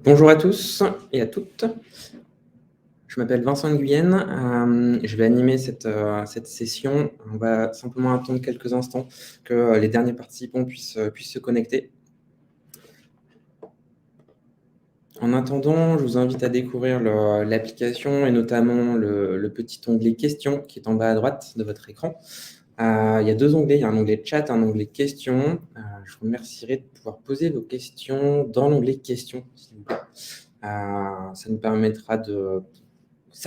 Bonjour à tous et à toutes. Je m'appelle Vincent Nguyen. Je vais animer cette session. On va simplement attendre quelques instants que les derniers participants puissent se connecter. En attendant, je vous invite à découvrir l'application et notamment le petit onglet questions qui est en bas à droite de votre écran. Il y a deux onglets, il y a un onglet chat, un onglet questions. Je vous remercierai de pouvoir poser vos questions dans l'onglet questions, s'il vous plaît. Ça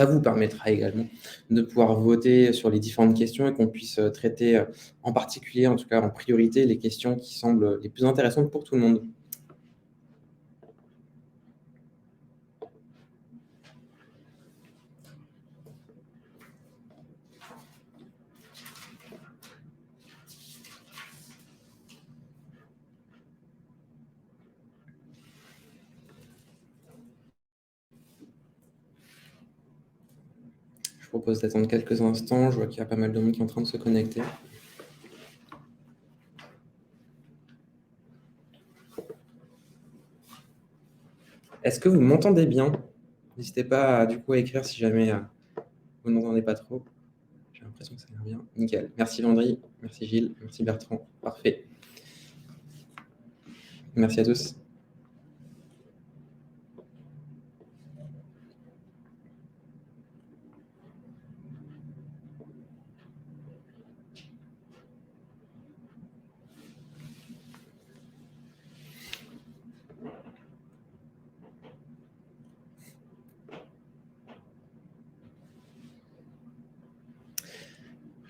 vous permettra également de pouvoir voter sur les différentes questions et qu'on puisse traiter en particulier, en tout cas en priorité, les questions qui semblent les plus intéressantes pour tout le monde. Je propose d'attendre quelques instants. Je vois qu'il y a pas mal de monde qui est en train de se connecter. Est-ce que vous m'entendez bien? N'hésitez pas du coup à écrire si jamais vous n'entendez pas trop. J'ai l'impression que ça a l'air bien. Nickel. Merci Landry, merci Gilles, merci Bertrand. Parfait. Merci à tous.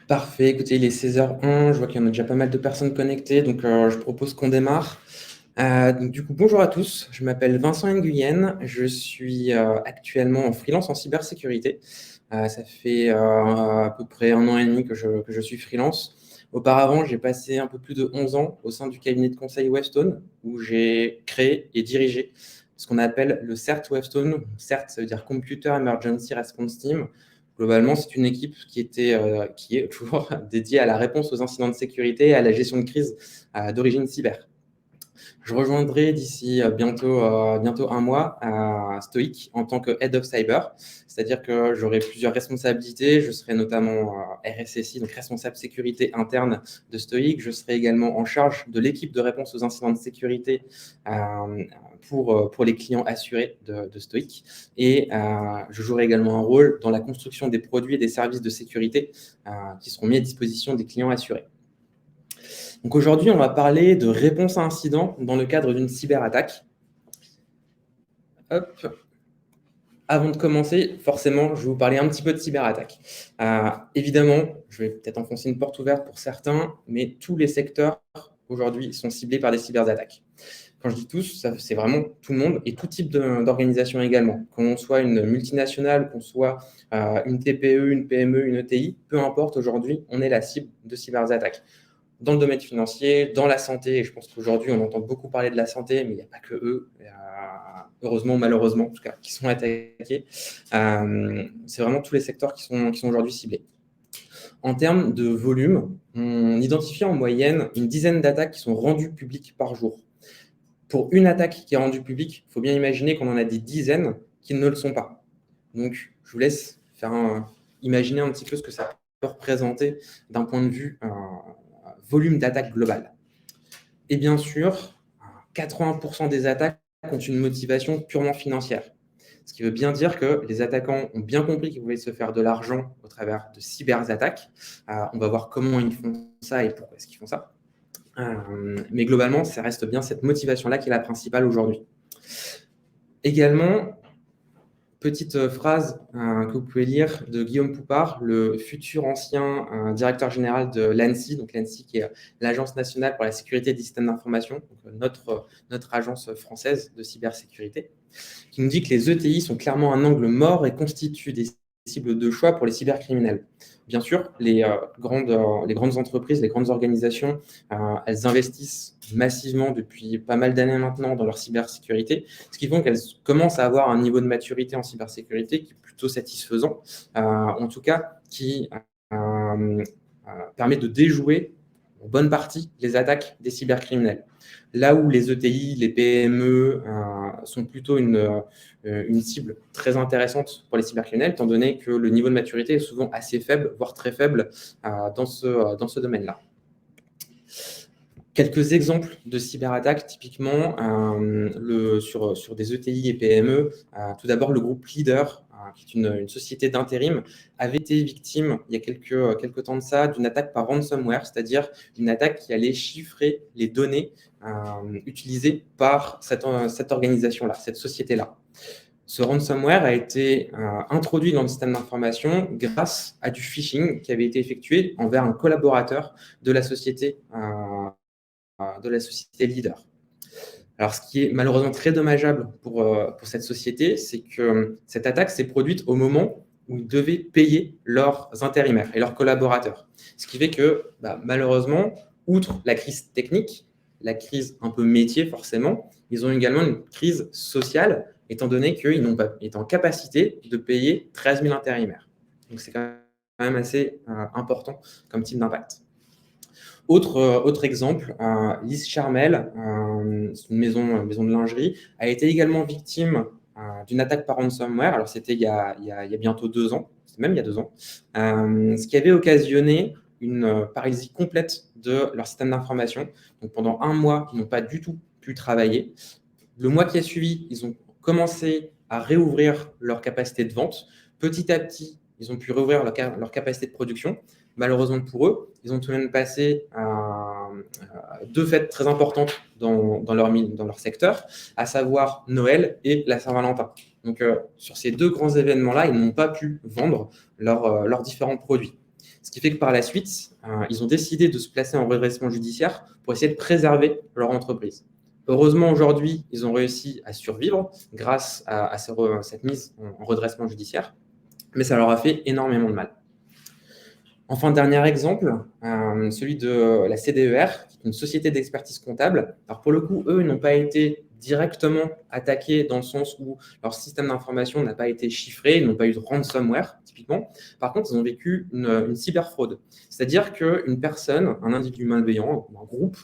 Parfait, écoutez, il est 16h01, je vois qu'il y en a déjà pas mal de personnes connectées, donc je propose qu'on démarre. Donc, du coup, bonjour à tous, je m'appelle Vincent Nguyen, je suis actuellement en freelance en cybersécurité. Ça fait à peu près 1 an et demi que je suis freelance. Auparavant, j'ai passé un peu plus de 11 ans au sein du cabinet de conseil Wavestone, où j'ai créé et dirigé ce qu'on appelle le CERT Wavestone. CERT, ça veut dire Computer Emergency Response Team. Globalement, c'est une équipe qui est toujours dédiée à la réponse aux incidents de sécurité et à la gestion de crise d'origine cyber. Je rejoindrai d'ici bientôt 1 mois à Stoic en tant que Head of Cyber, c'est-à-dire que j'aurai plusieurs responsabilités. Je serai notamment RSSI, donc responsable sécurité interne de Stoic. Je serai également en charge de l'équipe de réponse aux incidents de sécurité pour les clients assurés de Stoic. Et je jouerai également un rôle dans la construction des produits et des services de sécurité qui seront mis à disposition des clients assurés. Donc aujourd'hui, on va parler de réponse à incident dans le cadre d'une cyberattaque. Hop. Avant de commencer, forcément, je vais vous parler un petit peu de cyberattaque. Évidemment, je vais peut-être enfoncer une porte ouverte pour certains, mais tous les secteurs aujourd'hui sont ciblés par des cyberattaques. Quand je dis tous, c'est vraiment tout le monde et tout type d'organisation également. Qu'on soit une multinationale, qu'on soit une TPE, une PME, une ETI, peu importe, aujourd'hui, on est la cible de cyberattaques. Dans le domaine financier, dans la santé, et je pense qu'aujourd'hui, on entend beaucoup parler de la santé, mais il n'y a pas que eux, heureusement, malheureusement, en tout cas, qui sont attaqués. C'est vraiment tous les secteurs qui sont aujourd'hui ciblés. En termes de volume, on identifie en moyenne une dizaine d'attaques qui sont rendues publiques par jour. Pour une attaque qui est rendue publique, il faut bien imaginer qu'on en a des dizaines qui ne le sont pas. Donc, je vous laisse imaginer un petit peu ce que ça peut représenter d'un point de vue volume d'attaque globale. Et bien sûr, 80% des attaques ont une motivation purement financière. Ce qui veut bien dire que les attaquants ont bien compris qu'ils voulaient se faire de l'argent au travers de cyberattaques. On va voir comment ils font ça et pourquoi est-ce qu'ils font ça. Mais globalement, ça reste bien cette motivation-là qui est la principale aujourd'hui. Également, petite phrase que vous pouvez lire de Guillaume Poupard, le futur ancien directeur général de l'ANSSI, donc l'ANSSI qui est l'Agence nationale pour la sécurité des systèmes d'information, notre agence française de cybersécurité, qui nous dit que les ETI sont clairement un angle mort et constituent des cibles de choix pour les cybercriminels. Bien sûr, les grandes entreprises, les grandes organisations, elles investissent massivement depuis pas mal d'années maintenant dans leur cybersécurité, ce qui fait qu'elles commencent à avoir un niveau de maturité en cybersécurité qui est plutôt satisfaisant, en tout cas qui permet de déjouer en bonne partie les attaques des cybercriminels. Là où les ETI, les PME sont plutôt une cible très intéressante pour les cybercriminels, étant donné que le niveau de maturité est souvent assez faible, voire très faible dans ce domaine-là. Quelques exemples de cyberattaques, typiquement sur des ETI et PME. Tout d'abord, le groupe Leader, qui est une société d'intérim, avait été victime, il y a quelques temps de ça, d'une attaque par ransomware, c'est-à-dire une attaque qui allait chiffrer les données utilisées par cette organisation-là, cette société-là. Ce ransomware a été introduit dans le système d'information grâce à du phishing qui avait été effectué envers un collaborateur de la société Leader. Alors, ce qui est malheureusement très dommageable pour cette société, c'est que cette attaque s'est produite au moment où ils devaient payer leurs intérimaires et leurs collaborateurs. Ce qui fait que, malheureusement, outre la crise technique, la crise un peu métier forcément, ils ont également une crise sociale, étant donné qu'ils n'ont pas été en capacité de payer 13 000 intérimaires. Donc, c'est quand même assez important comme type d'impact. Autre exemple, Lise Charmel, c'est une maison de lingerie, a été également victime d'une attaque par ransomware. Alors, c'était il y a bientôt 2 ans, même il y a 2 ans, ce qui avait occasionné une paralysie complète de leur système d'information. Donc, pendant 1 mois, ils n'ont pas du tout pu travailler. Le mois qui a suivi, ils ont commencé à réouvrir leur capacité de vente. Petit à petit, ils ont pu réouvrir leur capacité de production. Malheureusement pour eux, ils ont tout de même passé 2 fêtes très importantes dans leur secteur, à savoir Noël et la Saint-Valentin. Donc, sur ces 2 grands événements-là, ils n'ont pas pu vendre leurs différents produits. Ce qui fait que par la suite, ils ont décidé de se placer en redressement judiciaire pour essayer de préserver leur entreprise. Heureusement, aujourd'hui, ils ont réussi à survivre grâce à cette mise en redressement judiciaire, mais ça leur a fait énormément de mal. Enfin, dernier exemple, celui de la CDER, qui est une société d'expertise comptable. Alors pour le coup, eux, ils n'ont pas été directement attaqués dans le sens où leur système d'information n'a pas été chiffré, ils n'ont pas eu de ransomware, typiquement. Par contre, ils ont vécu une cyberfraude. C'est-à-dire qu'une personne, un individu malveillant, un groupe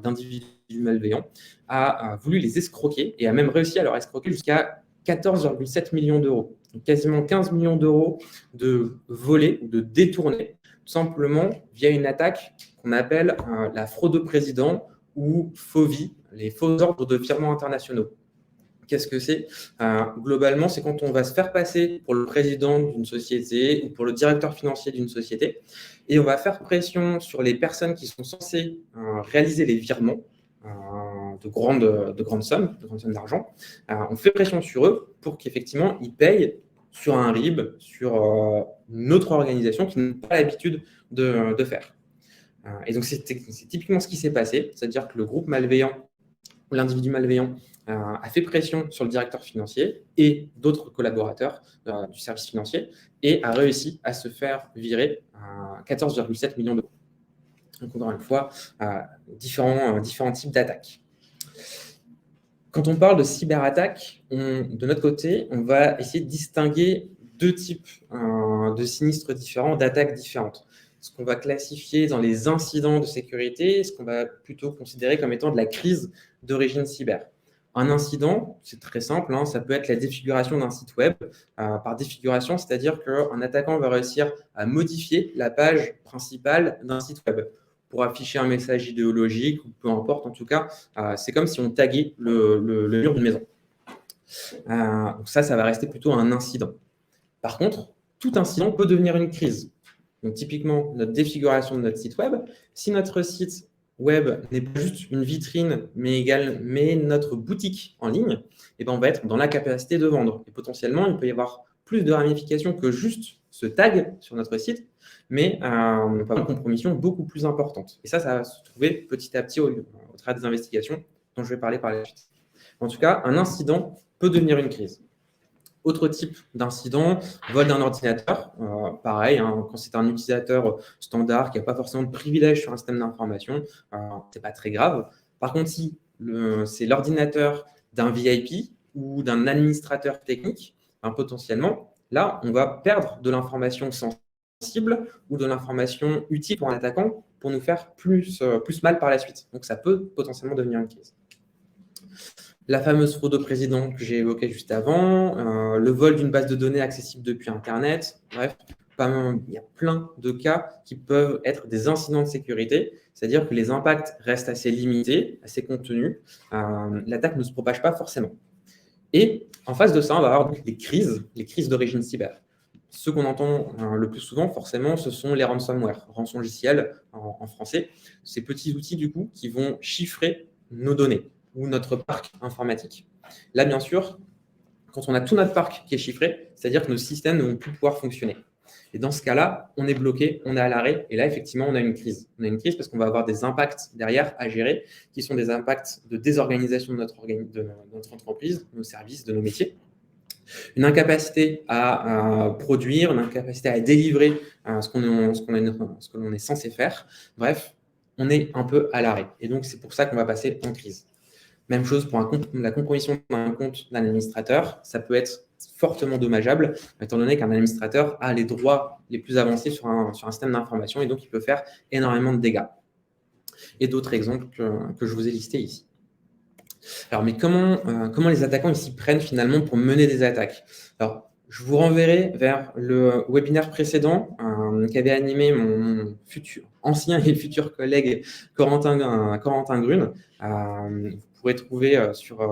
d'individus malveillants, a voulu les escroquer et a même réussi à leur escroquer jusqu'à 14,7 millions d'euros. Donc quasiment 15 millions d'euros de volés ou de détournés, tout simplement via une attaque qu'on appelle la fraude au président ou FOVI, les faux ordres de virements internationaux. Qu'est-ce que c'est ? Globalement, c'est quand on va se faire passer pour le président d'une société ou pour le directeur financier d'une société et on va faire pression sur les personnes qui sont censées réaliser les virements de grandes sommes d'argent. On fait pression sur eux pour qu'effectivement, ils payent sur un RIB, sur une autre organisation qui n'a pas l'habitude de faire. Et donc, c'est typiquement ce qui s'est passé, c'est-à-dire que le groupe malveillant ou l'individu malveillant a fait pression sur le directeur financier et d'autres collaborateurs du service financier et a réussi à se faire virer 14,7 millions d'euros. Donc, encore une fois, différents types d'attaques. Quand on parle de cyberattaque, de notre côté, on va essayer de distinguer 2 types de sinistres différents, d'attaques différentes. Ce qu'on va classifier dans les incidents de sécurité, ce qu'on va plutôt considérer comme étant de la crise d'origine cyber. Un incident, c'est très simple, ça peut être la défiguration d'un site web. Par défiguration, c'est-à-dire qu'un attaquant va réussir à modifier la page principale d'un site web pour afficher un message idéologique, ou peu importe, en tout cas, c'est comme si on taguait le mur d'une maison. Donc ça va rester plutôt un incident. Par contre, tout incident peut devenir une crise. Donc typiquement, notre défiguration de notre site web, si notre site web n'est pas juste une vitrine, mais notre boutique en ligne, on va être dans la capacité de vendre. Et potentiellement, il peut y avoir plus de ramifications que juste ce tag sur notre site, mais on peut avoir une compromission beaucoup plus importante. Et ça va se trouver petit à petit au travers des investigations dont je vais parler par la suite. En tout cas, un incident peut devenir une crise. Autre type d'incident, vol d'un ordinateur. Pareil, quand c'est un utilisateur standard qui n'a pas forcément de privilège sur un système d'information, ce n'est pas très grave. Par contre, si c'est l'ordinateur d'un VIP ou d'un administrateur technique, potentiellement, là, on va perdre de l'information sensible ou de l'information utile pour un attaquant pour nous faire plus mal par la suite. Donc, ça peut potentiellement devenir une crise. La fameuse fraude au président que j'ai évoquée juste avant, le vol d'une base de données accessible depuis Internet. Bref, il y a plein de cas qui peuvent être des incidents de sécurité, c'est-à-dire que les impacts restent assez limités, assez contenus. L'attaque ne se propage pas forcément. Et en face de ça, on va avoir donc les crises d'origine cyber. Ce qu'on entend le plus souvent, forcément, ce sont les ransomware, rançongiciels en français. Ces petits outils, du coup, qui vont chiffrer nos données ou notre parc informatique. Là, bien sûr, quand on a tout notre parc qui est chiffré, c'est-à-dire que nos systèmes ne vont plus pouvoir fonctionner. Et dans ce cas-là, on est bloqué, on est à l'arrêt, et là, effectivement, on a une crise. On a une crise parce qu'on va avoir des impacts derrière à gérer, qui sont des impacts de désorganisation de notre entreprise, de nos services, de nos métiers. Une incapacité à produire, une incapacité à délivrer ce que l'on est censé faire. Bref, on est un peu à l'arrêt. Et donc, c'est pour ça qu'on va passer en crise. Même chose pour la compromission d'un compte d'un administrateur. Ça peut être fortement dommageable, étant donné qu'un administrateur a les droits les plus avancés sur un système d'information et donc il peut faire énormément de dégâts. Et d'autres exemples que je vous ai listés ici. Alors, mais comment les attaquants s'y prennent finalement pour mener des attaques? Alors, je vous renverrai vers le webinaire précédent qu'avait animé mon ancien et futur collègue Corentin Grune. Vous pourrez trouver sur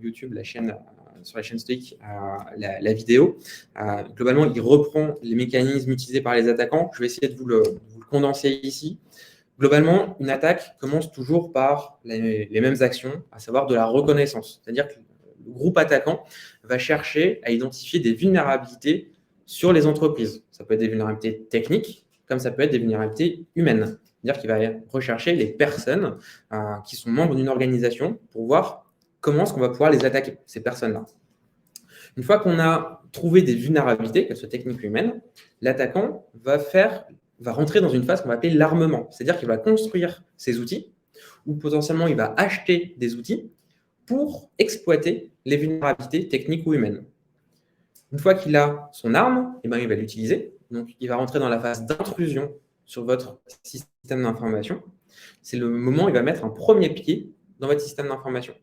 YouTube sur la chaîne Stoic la vidéo. Globalement, il reprend les mécanismes utilisés par les attaquants. Je vais essayer de vous le condenser ici. Globalement, une attaque commence toujours par les mêmes actions, à savoir de la reconnaissance. C'est-à-dire que le groupe attaquant va chercher à identifier des vulnérabilités sur les entreprises. Ça peut être des vulnérabilités techniques, comme ça peut être des vulnérabilités humaines. C'est-à-dire qu'il va rechercher les personnes qui sont membres d'une organisation pour voir comment est-ce qu'on va pouvoir les attaquer, ces personnes-là. Une fois qu'on a trouvé des vulnérabilités, qu'elles soient techniques ou humaines, l'attaquant va rentrer dans une phase qu'on va appeler l'armement. C'est-à-dire qu'il va construire ses outils ou potentiellement il va acheter des outils pour exploiter les vulnérabilités techniques ou humaines. Une fois qu'il a son arme, il va l'utiliser. Donc, il va rentrer dans la phase d'intrusion sur votre système d'information. C'est le moment où il va mettre un premier pied dans votre système d'information.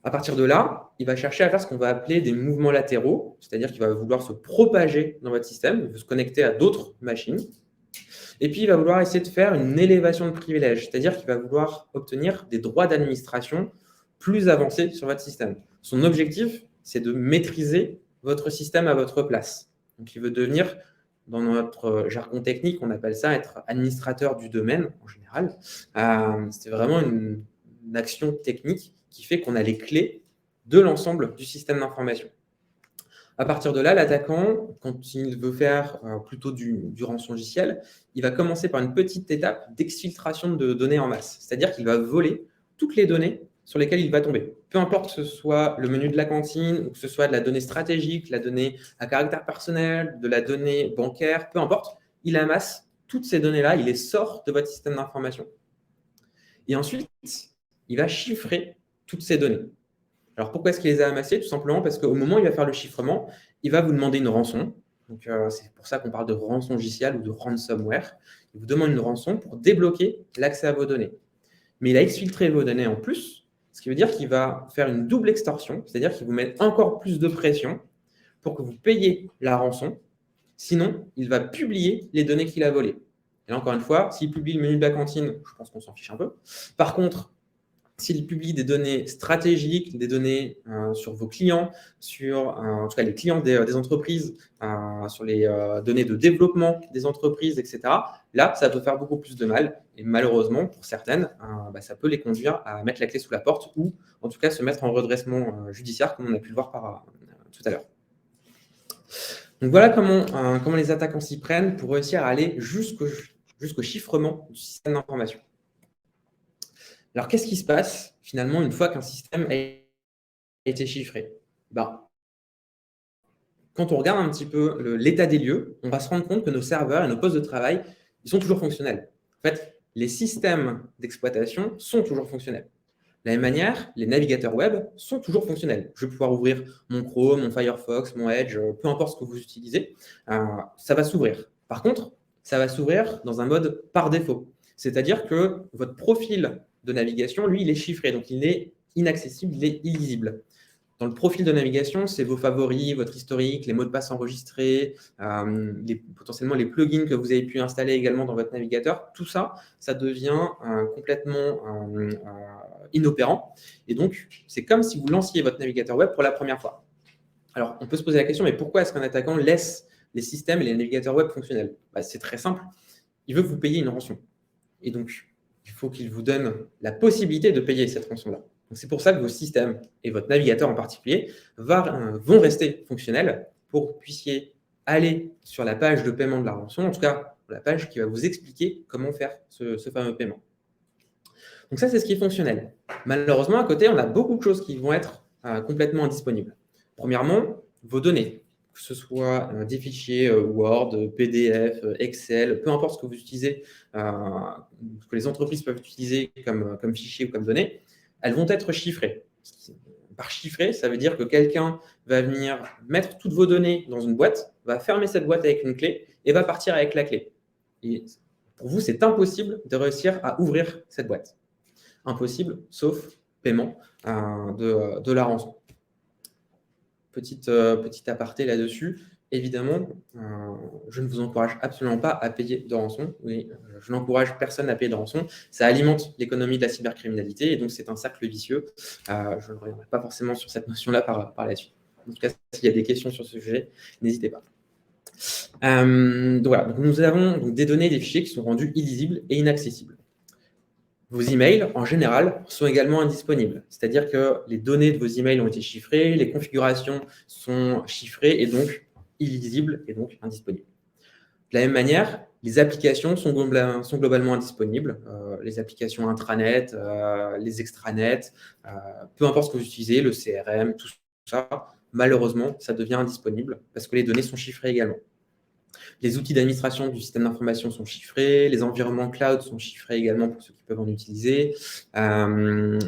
À partir de là, il va chercher à faire ce qu'on va appeler des mouvements latéraux, c'est-à-dire qu'il va vouloir se propager dans votre système, il veut se connecter à d'autres machines. Et puis, il va vouloir essayer de faire une élévation de privilèges, c'est-à-dire qu'il va vouloir obtenir des droits d'administration plus avancés sur votre système. Son objectif, c'est de maîtriser votre système à votre place. Donc, il veut devenir, dans notre jargon technique, on appelle ça être administrateur du domaine en général. C'est vraiment une action technique qui fait qu'on a les clés de l'ensemble du système d'information. À partir de là, l'attaquant, quand il veut faire plutôt du rançongiciel, il va commencer par une petite étape d'exfiltration de données en masse. C'est-à-dire qu'il va voler toutes les données sur lesquelles il va tomber. Peu importe que ce soit le menu de la cantine, ou que ce soit de la donnée stratégique, la donnée à caractère personnel, de la donnée bancaire, peu importe, il amasse toutes ces données-là, il les sort de votre système d'information. Et ensuite, il va chiffrer toutes ces données. Alors, pourquoi est-ce qu'il les a amassées? Tout simplement parce qu'au moment où il va faire le chiffrement, il va vous demander une rançon. Donc, c'est pour ça qu'on parle de rançongiciel ou de ransomware. Il vous demande une rançon pour débloquer l'accès à vos données. Mais il a exfiltré vos données en plus, ce qui veut dire qu'il va faire une double extorsion, c'est-à-dire qu'il vous met encore plus de pression pour que vous payiez la rançon. Sinon, il va publier les données qu'il a volées. Et là, encore une fois, s'il publie le menu de la cantine, je pense qu'on s'en fiche un peu. Par contre, s'il publie des données stratégiques, des données sur vos clients, sur en tout cas les clients des entreprises, sur les données de développement des entreprises, etc., là, ça peut faire beaucoup plus de mal. Et malheureusement, pour certaines, ça peut les conduire à mettre la clé sous la porte ou en tout cas se mettre en redressement judiciaire, comme on a pu le voir tout à l'heure. Donc voilà comment les attaquants s'y prennent pour réussir à aller jusqu'au chiffrement du système d'information. Alors, qu'est-ce qui se passe finalement une fois qu'un système a été chiffré? Quand on regarde un petit peu l'état des lieux, on va se rendre compte que nos serveurs et nos postes de travail, ils sont toujours fonctionnels. En fait, les systèmes d'exploitation sont toujours fonctionnels. De la même manière, les navigateurs web sont toujours fonctionnels. Je vais pouvoir ouvrir mon Chrome, mon Firefox, mon Edge, peu importe ce que vous utilisez, ça va s'ouvrir. Par contre, ça va s'ouvrir dans un mode par défaut. C'est-à-dire que votre profil de navigation, lui, il est chiffré, donc il est inaccessible, il est illisible. Dans le profil de navigation, c'est vos favoris, votre historique, les mots de passe enregistrés, potentiellement les plugins que vous avez pu installer également dans votre navigateur. Tout ça, ça devient complètement inopérant. Et donc, c'est comme si vous lanciez votre navigateur web pour la première fois. Alors, on peut se poser la question, mais pourquoi est-ce qu'un attaquant laisse les systèmes et les navigateurs web fonctionnels? C'est très simple. Il veut que vous payiez une rançon. Et donc, il faut qu'il vous donne la possibilité de payer cette rançon-là. C'est pour ça que vos systèmes et votre navigateur en particulier vont rester fonctionnels pour que vous puissiez aller sur la page de paiement de la rançon, en tout cas la page qui va vous expliquer comment faire ce fameux paiement. Donc ça, c'est ce qui est fonctionnel. Malheureusement, à côté, on a beaucoup de choses qui vont être complètement indisponibles. Premièrement, vos données, que ce soit des fichiers Word, PDF, Excel, peu importe ce que vous utilisez, ce que les entreprises peuvent utiliser comme fichiers ou comme données, elles vont être chiffrées. Par chiffré, ça veut dire que quelqu'un va venir mettre toutes vos données dans une boîte, va fermer cette boîte avec une clé et va partir avec la clé. Et pour vous, c'est impossible de réussir à ouvrir cette boîte. Impossible, sauf paiement de la rançon. Petit aparté là-dessus. Évidemment, je ne vous encourage absolument pas à payer de rançon. Oui, je n'encourage personne à payer de rançon. Ça alimente l'économie de la cybercriminalité et donc c'est un cercle vicieux. Je ne reviendrai pas forcément sur cette notion-là par la suite. En tout cas, s'il y a des questions sur ce sujet, n'hésitez pas. Donc voilà, donc nous avons donc des données, des fichiers qui sont rendus illisibles et inaccessibles. Vos emails, en général, sont également indisponibles. C'est-à-dire que les données de vos emails ont été chiffrées, les configurations sont chiffrées et donc illisibles et donc indisponibles. De la même manière, les applications sont globalement indisponibles. Les applications intranet, les extranets, peu importe ce que vous utilisez, le CRM, tout ça, malheureusement, ça devient indisponible parce que les données sont chiffrées également. Les outils d'administration du système d'information sont chiffrés, les environnements cloud sont chiffrés également pour ceux qui peuvent en utiliser. On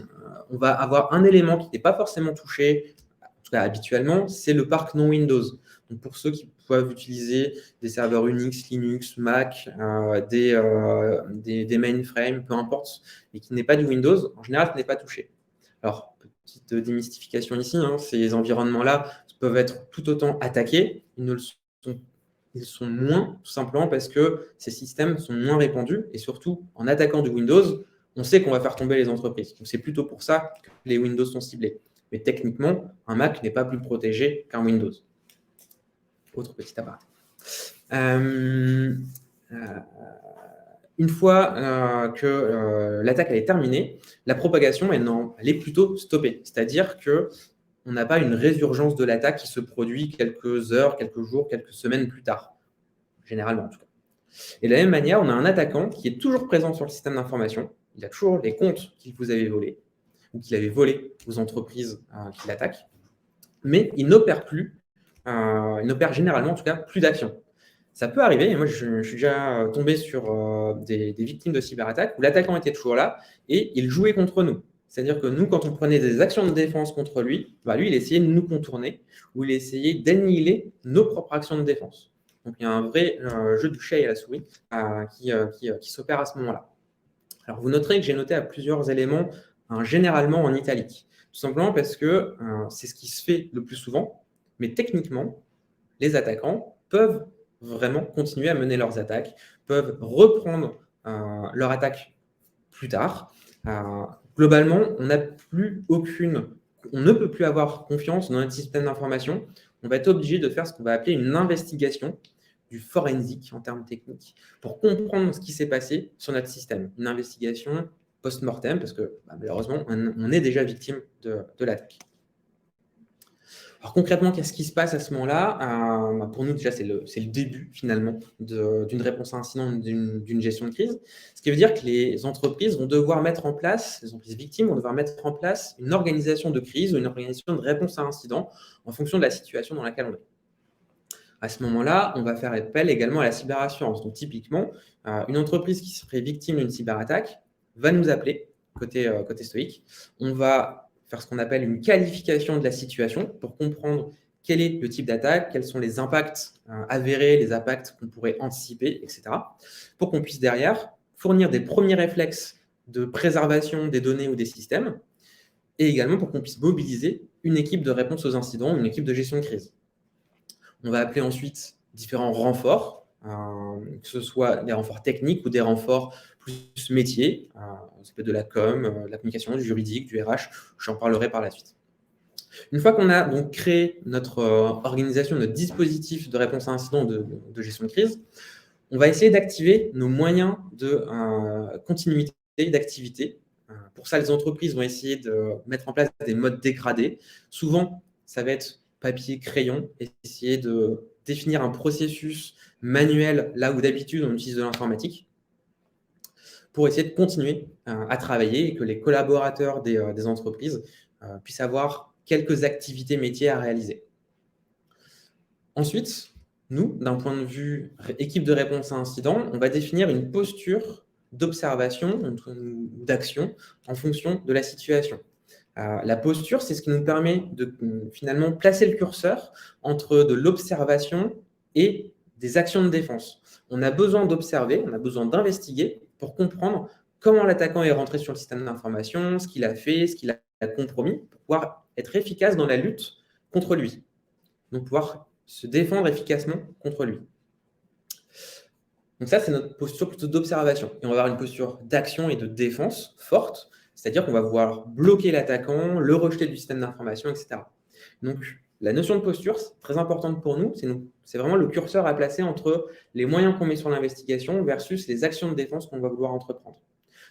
va avoir un élément qui n'est pas forcément touché, en tout cas habituellement, c'est le parc non Windows. Donc pour ceux qui peuvent utiliser des serveurs Unix, Linux, Mac, des mainframes, peu importe, mais qui n'est pas du Windows, en général, ce n'est pas touché. Alors, petite démystification ici, ces environnements-là peuvent être tout autant attaqués, ils sont moins, tout simplement parce que ces systèmes sont moins répandus et surtout, en attaquant du Windows, on sait qu'on va faire tomber les entreprises. Donc, c'est plutôt pour ça que les Windows sont ciblés. Mais techniquement, un Mac n'est pas plus protégé qu'un Windows. Autre petit appareil. Une fois que l'attaque est terminée, la propagation, elle est plutôt stoppée. C'est-à-dire que on n'a pas une résurgence de l'attaque qui se produit quelques heures, quelques jours, quelques semaines plus tard, généralement en tout cas. Et de la même manière, on a un attaquant qui est toujours présent sur le système d'information, il a toujours les comptes qu'il vous avait volés, ou qu'il avait volés aux entreprises qui l'attaquent, mais il n'opère plus, il n'opère généralement en tout cas plus d'action. Ça peut arriver, et moi je suis déjà tombé sur des victimes de cyberattaques où l'attaquant était toujours là et il jouait contre nous. C'est-à-dire que nous, quand on prenait des actions de défense contre lui, lui, il essayait de nous contourner ou il essayait d'annihiler nos propres actions de défense. Donc, il y a un vrai jeu du chat et à la souris qui s'opère à ce moment-là. Alors, vous noterez que j'ai noté à plusieurs éléments, généralement en italique. Tout simplement parce que c'est ce qui se fait le plus souvent, mais techniquement, les attaquants peuvent vraiment continuer à mener leurs attaques, peuvent reprendre leur attaque plus tard. Globalement, on ne peut plus avoir confiance dans notre système d'information. On va être obligé de faire ce qu'on va appeler une investigation, du forensique en termes techniques, pour comprendre ce qui s'est passé sur notre système. Une investigation post-mortem, parce que malheureusement, on est déjà victime de l'attaque. Alors concrètement, qu'est-ce qui se passe à ce moment-là? Pour nous, déjà, c'est le début finalement d'une réponse à incident, d'une gestion de crise. Ce qui veut dire que les entreprises vont devoir mettre en place, les entreprises victimes vont devoir mettre en place une organisation de crise ou une organisation de réponse à incident en fonction de la situation dans laquelle on est. À ce moment-là, on va faire appel également à la cyberassurance. Donc typiquement, une entreprise qui serait victime d'une cyberattaque va nous appeler côté Stoic. On va faire ce qu'on appelle une qualification de la situation pour comprendre quel est le type d'attaque, quels sont les impacts avérés, les impacts qu'on pourrait anticiper, etc. Pour qu'on puisse derrière fournir des premiers réflexes de préservation des données ou des systèmes, et également pour qu'on puisse mobiliser une équipe de réponse aux incidents, une équipe de gestion de crise. On va appeler ensuite différents renforts, que ce soit des renforts techniques ou des renforts plus métiers, ça peut être de la com, de la communication, du juridique, du RH, j'en parlerai par la suite. Une fois qu'on a donc créé notre organisation, notre dispositif de réponse à incident de gestion de crise, on va essayer d'activer nos moyens de continuité d'activité. Pour ça, les entreprises vont essayer de mettre en place des modes dégradés. Souvent, ça va être papier, crayon, essayer de définir un processus manuel là où d'habitude on utilise de l'informatique pour essayer de continuer à travailler et que les collaborateurs des entreprises puissent avoir quelques activités métiers à réaliser. Ensuite, nous, d'un point de vue équipe de réponse à incident, on va définir une posture d'observation ou d'action en fonction de la situation. La posture, c'est ce qui nous permet de finalement placer le curseur entre de l'observation et des actions de défense. On a besoin d'observer, on a besoin d'investiguer pour comprendre comment l'attaquant est rentré sur le système d'information, ce qu'il a fait, ce qu'il a compromis, pour pouvoir être efficace dans la lutte contre lui. Donc pouvoir se défendre efficacement contre lui. Donc ça, c'est notre posture plutôt d'observation. Et on va avoir une posture d'action et de défense forte, c'est-à-dire qu'on va vouloir bloquer l'attaquant, le rejeter du système d'information, etc. Donc la notion de posture, c'est très importante pour nous. C'est vraiment le curseur à placer entre les moyens qu'on met sur l'investigation versus les actions de défense qu'on va vouloir entreprendre.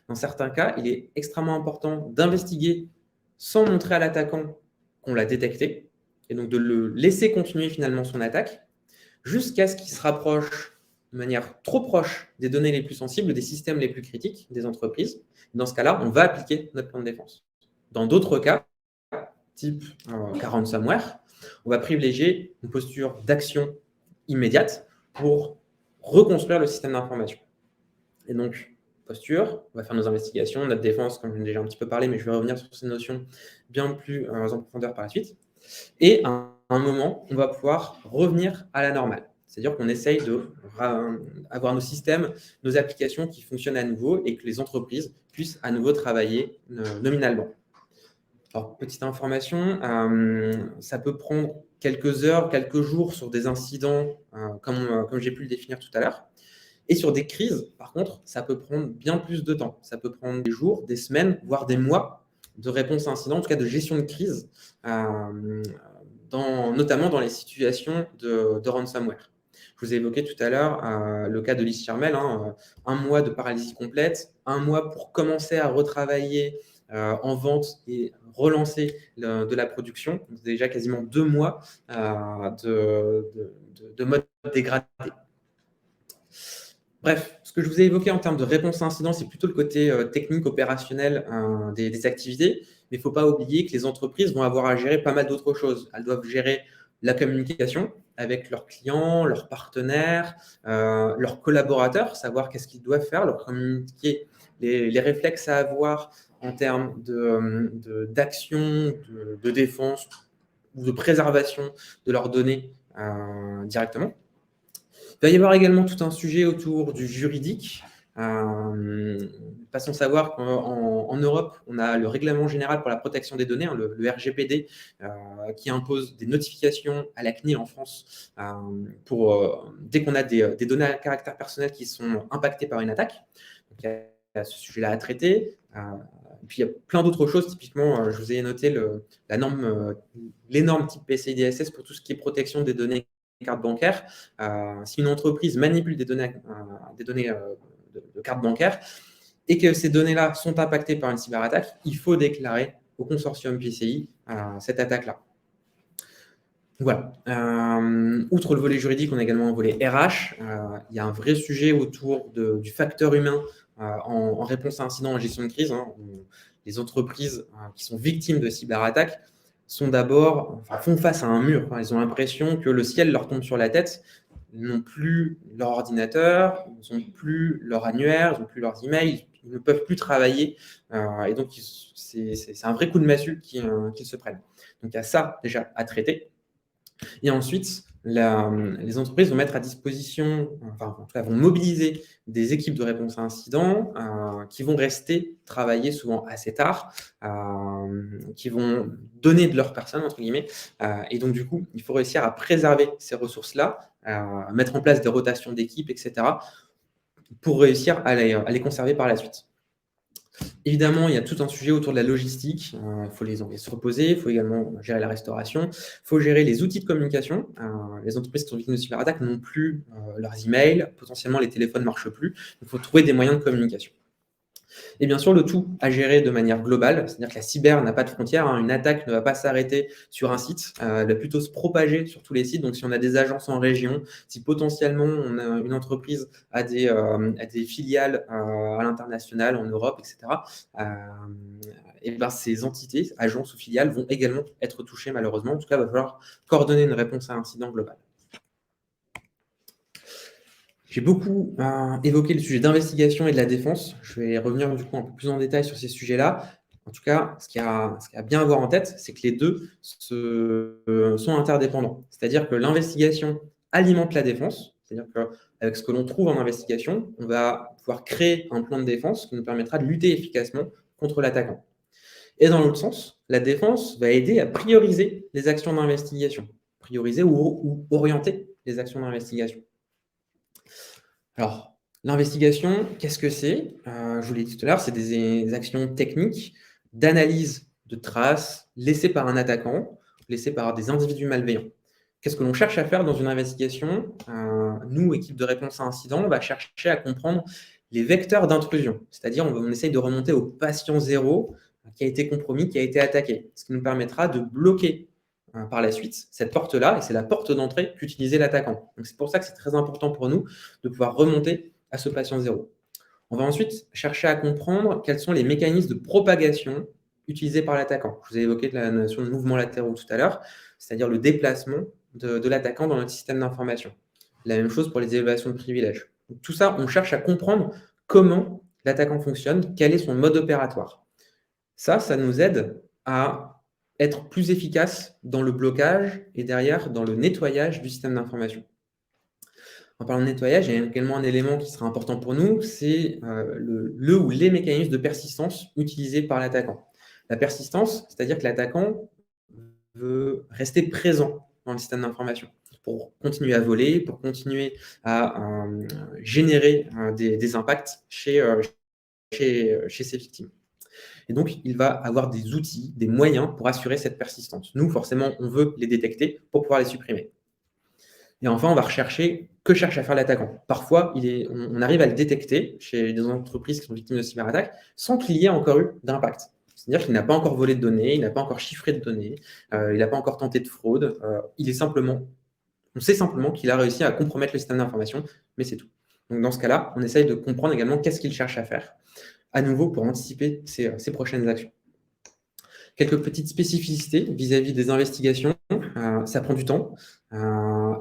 Dans certains cas, il est extrêmement important d'investiguer sans montrer à l'attaquant qu'on l'a détecté, et donc de le laisser continuer finalement son attaque, jusqu'à ce qu'il se rapproche de manière trop proche des données les plus sensibles, des systèmes les plus critiques des entreprises. Dans ce cas-là, on va appliquer notre plan de défense. Dans d'autres cas, type ransomware, on va privilégier une posture d'action immédiate pour reconstruire le système d'information. Et donc, posture, on va faire nos investigations, notre défense, comme j'ai déjà un petit peu parlé, mais je vais revenir sur ces notions bien plus en profondeur par la suite. Et à un moment, on va pouvoir revenir à la normale. C'est-à-dire qu'on essaye d'avoir nos systèmes, nos applications qui fonctionnent à nouveau et que les entreprises puissent à nouveau travailler nominalement. Alors, petite information, ça peut prendre quelques heures, quelques jours sur des incidents, comme j'ai pu le définir tout à l'heure. Et sur des crises, par contre, ça peut prendre bien plus de temps. Ça peut prendre des jours, des semaines, voire des mois de réponse à incident, en tout cas de gestion de crise, notamment dans les situations de ransomware. Je vous ai évoqué tout à l'heure le cas de Liz Charmel, un mois de paralysie complète, un mois pour commencer à retravailler en vente et relancer de la production. Donc, déjà quasiment 2 mois de mode dégradé. Bref, ce que je vous ai évoqué en termes de réponse à incident, c'est plutôt le côté technique, opérationnel des activités. Mais il ne faut pas oublier que les entreprises vont avoir à gérer pas mal d'autres choses. Elles doivent gérer la communication avec leurs clients, leurs partenaires, leurs collaborateurs, savoir qu'est-ce qu'ils doivent faire, leur communiquer les réflexes à avoir en termes d'action, de défense ou de préservation de leurs données directement. Il va y avoir également tout un sujet autour du juridique. Passons savoir qu'en Europe, on a le règlement général pour la protection des données, le RGPD, qui impose des notifications à la CNIL en France dès qu'on a des données à caractère personnel qui sont impactées par une attaque. Donc, il y a ce sujet-là à traiter. Et puis, il y a plein d'autres choses. Typiquement, je vous ai noté les normes type PCI DSS pour tout ce qui est protection des données carte bancaire. Si une entreprise manipule des données de carte bancaire et que ces données-là sont impactées par une cyberattaque, il faut déclarer au consortium PCI cette attaque-là. Voilà. Outre le volet juridique, on a également un volet RH. Il y a un vrai sujet autour du facteur humain en réponse à incident en gestion de crise. Les entreprises qui sont victimes de cyberattaques font face à un mur. Ils ont l'impression que le ciel leur tombe sur la tête. Ils n'ont plus leur ordinateur, ils n'ont plus leur annuaire, ils n'ont plus leurs emails, ils ne peuvent plus travailler. Et donc, c'est un vrai coup de massue qu'ils se prennent. Donc, il y a ça déjà à traiter. Et ensuite, les entreprises vont mettre à disposition, enfin, en tout cas, vont mobiliser des équipes de réponse à incidents qui vont rester travailler souvent assez tard, qui vont donner de leur personne, entre guillemets. Et donc, du coup, il faut réussir à préserver ces ressources-là, mettre en place des rotations d'équipes, etc., pour réussir à les conserver par la suite. Évidemment, il y a tout un sujet autour de la logistique. Il faut les envoyer se reposer, il faut également gérer la restauration, il faut gérer les outils de communication. Les entreprises qui sont victimes de cyberattaques n'ont plus leurs emails, potentiellement les téléphones ne marchent plus. Il faut trouver des moyens de communication. Et bien sûr, le tout à gérer de manière globale, c'est-à-dire que la cyber n'a pas de frontières. Une attaque ne va pas s'arrêter sur un site, elle va plutôt se propager sur tous les sites. Donc, si on a des agences en région, si potentiellement on a une entreprise a des filiales à l'international, en Europe, etc., et ben, ces entités, agences ou filiales, vont également être touchées malheureusement. En tout cas, il va falloir coordonner une réponse à incident global. J'ai beaucoup évoqué le sujet d'investigation et de la défense. Je vais revenir du coup un peu plus en détail sur ces sujets-là. En tout cas, ce qu'il y a bien à avoir en tête, c'est que les deux sont interdépendants. C'est-à-dire que l'investigation alimente la défense. C'est-à-dire qu'avec ce que l'on trouve en investigation, on va pouvoir créer un plan de défense qui nous permettra de lutter efficacement contre l'attaquant. Et dans l'autre sens, la défense va aider à prioriser les actions d'investigation, prioriser ou orienter les actions d'investigation. Alors, l'investigation, qu'est-ce que c'est? Je vous l'ai dit tout à l'heure, c'est des actions techniques d'analyse de traces laissées par un attaquant, laissées par des individus malveillants. Qu'est-ce que l'on cherche à faire dans une investigation? Nous, équipe de réponse à incident, on va chercher à comprendre les vecteurs d'intrusion. C'est-à-dire, on essaye de remonter au patient zéro qui a été compromis, qui a été attaqué. Ce qui nous permettra de bloquer par la suite cette porte-là, et c'est la porte d'entrée qu'utilisait l'attaquant. Donc, c'est pour ça que c'est très important pour nous de pouvoir remonter à ce patient zéro. On va ensuite chercher à comprendre quels sont les mécanismes de propagation utilisés par l'attaquant. Je vous ai évoqué la notion de mouvement latéraux tout à l'heure, c'est-à-dire le déplacement de l'attaquant dans notre système d'information. La même chose pour les évaluations de privilèges. Donc, tout ça, on cherche à comprendre comment l'attaquant fonctionne, quel est son mode opératoire. Ça nous aide à être plus efficace dans le blocage et derrière dans le nettoyage du système d'information. En parlant de nettoyage, il y a également un élément qui sera important pour nous, c'est le ou les mécanismes de persistance utilisés par l'attaquant. La persistance, c'est-à-dire que l'attaquant veut rester présent dans le système d'information pour continuer à voler, pour continuer à générer des impacts chez ses victimes. Et donc, il va avoir des outils, des moyens pour assurer cette persistance. Nous, forcément, on veut les détecter pour pouvoir les supprimer. Et enfin, on va rechercher que cherche à faire l'attaquant. Parfois, on arrive à le détecter chez des entreprises qui sont victimes de cyberattaques sans qu'il y ait encore eu d'impact. C'est-à-dire qu'il n'a pas encore volé de données, il n'a pas encore chiffré de données, il n'a pas encore tenté de fraude. On sait simplement qu'il a réussi à compromettre le système d'information, mais c'est tout. Donc, dans ce cas-là, on essaye de comprendre également qu'est-ce qu'il cherche à faire, à nouveau pour anticiper ses prochaines actions. Quelques petites spécificités vis-à-vis des investigations. Ça prend du temps.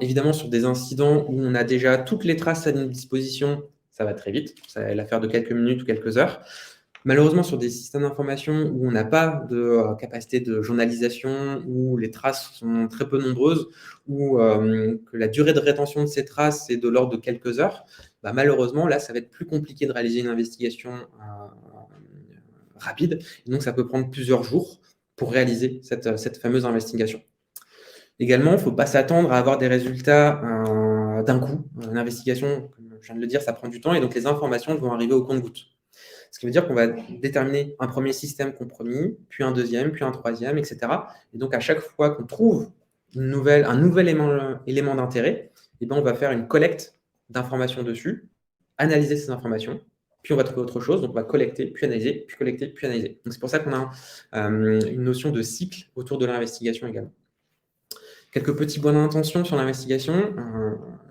Évidemment, sur des incidents où on a déjà toutes les traces à notre disposition, ça va très vite. Ça va l'affaire de quelques minutes ou quelques heures. Malheureusement, sur des systèmes d'information où on n'a pas de capacité de journalisation, où les traces sont très peu nombreuses, ou que la durée de rétention de ces traces est de l'ordre de quelques heures, malheureusement, là, ça va être plus compliqué de réaliser une investigation rapide. Et donc, ça peut prendre plusieurs jours pour réaliser cette fameuse investigation. Également, il ne faut pas s'attendre à avoir des résultats d'un coup. Une investigation, comme je viens de le dire, ça prend du temps et donc les informations vont arriver au compte-gouttes. Ce qui veut dire qu'on va déterminer un premier système compromis, puis un deuxième, puis un troisième, etc. Et donc, à chaque fois qu'on trouve un nouvel élément d'intérêt, on va faire une collecte d'informations dessus, analyser ces informations, puis on va trouver autre chose, donc on va collecter, puis analyser, puis collecter, puis analyser. Donc c'est pour ça qu'on a une notion de cycle autour de l'investigation également. Quelques petits points d'intention sur l'investigation.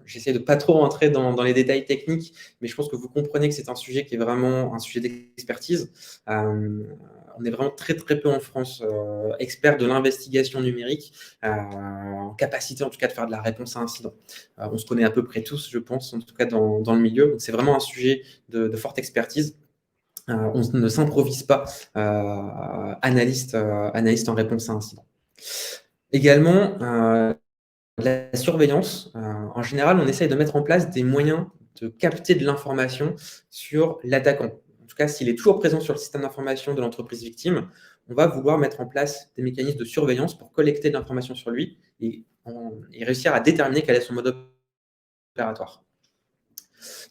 J'essaie de ne pas trop rentrer dans les détails techniques, mais je pense que vous comprenez que c'est un sujet qui est vraiment un sujet d'expertise. On est vraiment très très peu en France experts de l'investigation numérique, en capacité en tout cas de faire de la réponse à incident. On se connaît à peu près tous, je pense, en tout cas dans le milieu. Donc c'est vraiment un sujet de forte expertise. On ne s'improvise pas analyste en réponse à incident. Également, de la surveillance, en général, on essaye de mettre en place des moyens de capter de l'information sur l'attaquant. En tout cas, s'il est toujours présent sur le système d'information de l'entreprise victime, on va vouloir mettre en place des mécanismes de surveillance pour collecter de l'information sur lui et réussir à déterminer quel est son mode opératoire.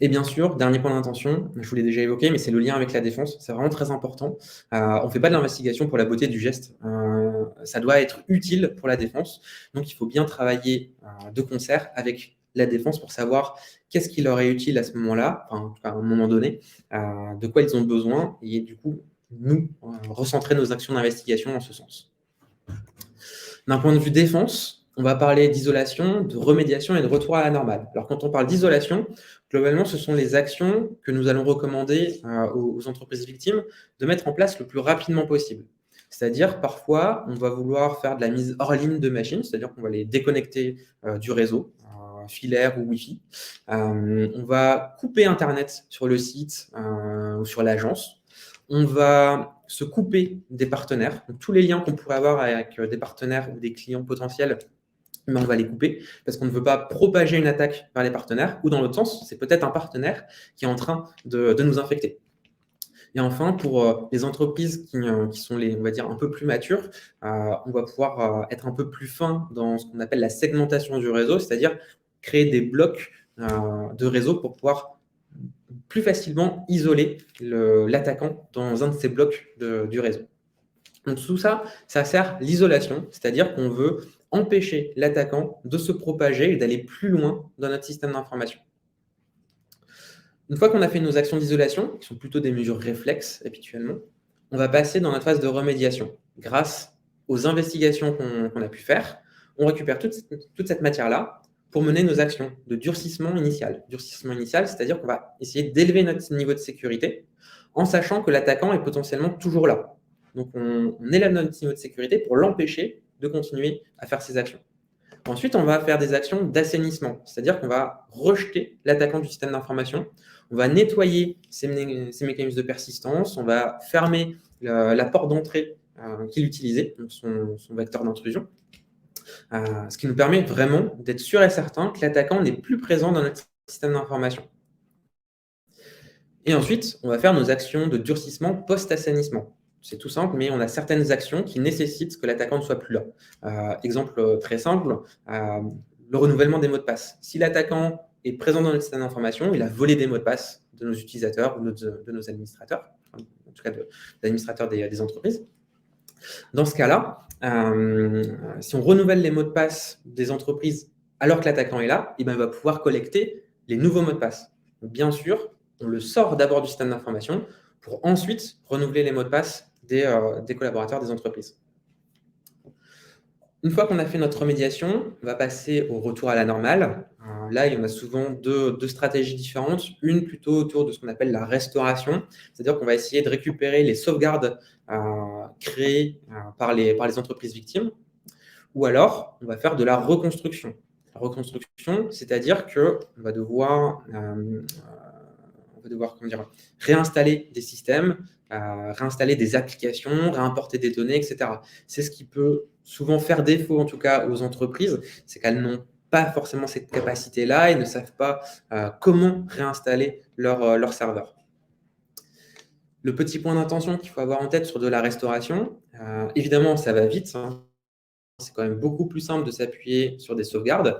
Et bien sûr, dernier point d'intention, je vous l'ai déjà évoqué, mais c'est le lien avec la défense. C'est vraiment très important. On ne fait pas de l'investigation pour la beauté du geste. Ça doit être utile pour la défense. Donc, il faut bien travailler de concert avec la défense pour savoir qu'est-ce qui leur est utile à ce moment-là, enfin, en tout cas, à un moment donné, de quoi ils ont besoin, et du coup, nous, recentrer nos actions d'investigation en ce sens. D'un point de vue défense, on va parler d'isolation, de remédiation et de retour à la normale. Alors, quand on parle d'isolation, globalement, ce sont les actions que nous allons recommander aux entreprises victimes de mettre en place le plus rapidement possible. C'est-à-dire, parfois, on va vouloir faire de la mise hors ligne de machines, c'est-à-dire qu'on va les déconnecter du réseau, filaire ou Wi-Fi. On va couper Internet sur le site ou sur l'agence. On va se couper des partenaires. Donc, tous les liens qu'on pourrait avoir avec des partenaires ou des clients potentiels, mais on va les couper parce qu'on ne veut pas propager une attaque vers les partenaires, ou dans l'autre sens, c'est peut-être un partenaire qui est en train de nous infecter. Et enfin, pour les entreprises qui sont on va dire, un peu plus matures, on va pouvoir être un peu plus fin dans ce qu'on appelle la segmentation du réseau, c'est-à-dire créer des blocs de réseau pour pouvoir plus facilement isoler l'attaquant dans un de ces blocs du réseau. Donc tout ça, ça sert l'isolation, c'est-à-dire qu'on veut empêcher l'attaquant de se propager et d'aller plus loin dans notre système d'information. Une fois qu'on a fait nos actions d'isolation, qui sont plutôt des mesures réflexes habituellement, on va passer dans notre phase de remédiation. Grâce aux investigations qu'on a pu faire, on récupère toute cette matière-là pour mener nos actions de durcissement initial. Durcissement initial, c'est-à-dire qu'on va essayer d'élever notre niveau de sécurité en sachant que l'attaquant est potentiellement toujours là. Donc, on élève notre niveau de sécurité pour l'empêcher de continuer à faire ses actions. Ensuite, on va faire des actions d'assainissement, c'est-à-dire qu'on va rejeter l'attaquant du système d'information, on va nettoyer ces mécanismes de persistance, on va fermer la porte d'entrée qu'il utilisait, donc son vecteur d'intrusion, ce qui nous permet vraiment d'être sûr et certain que l'attaquant n'est plus présent dans notre système d'information. Et ensuite, on va faire nos actions de durcissement post-assainissement. C'est tout simple, mais on a certaines actions qui nécessitent que l'attaquant ne soit plus là. Exemple très simple, le renouvellement des mots de passe. Si l'attaquant est présent dans notre système d'information, il a volé des mots de passe de nos utilisateurs ou de nos administrateurs, en tout cas de l'administrateur des entreprises. Dans ce cas-là, si on renouvelle les mots de passe des entreprises alors que l'attaquant est là, il va pouvoir collecter les nouveaux mots de passe. Donc, bien sûr, on le sort d'abord du système d'information pour ensuite renouveler les mots de passe des collaborateurs des entreprises. Une fois qu'on a fait notre remédiation, on va passer au retour à la normale. Là, il y en a souvent deux stratégies différentes. Une plutôt autour de ce qu'on appelle la restauration, c'est-à-dire qu'on va essayer de récupérer les sauvegardes créées par les entreprises victimes, ou alors on va faire de la reconstruction. La reconstruction, c'est-à-dire qu'on va devoir réinstaller des systèmes, réinstaller des applications, réimporter des données, etc. C'est ce qui peut souvent faire défaut, en tout cas, aux entreprises, c'est qu'elles n'ont pas forcément cette capacité-là et ne savent pas comment réinstaller leur serveur. Le petit point d'intention qu'il faut avoir en tête sur de la restauration, évidemment, ça va vite. C'est quand même beaucoup plus simple de s'appuyer sur des sauvegardes.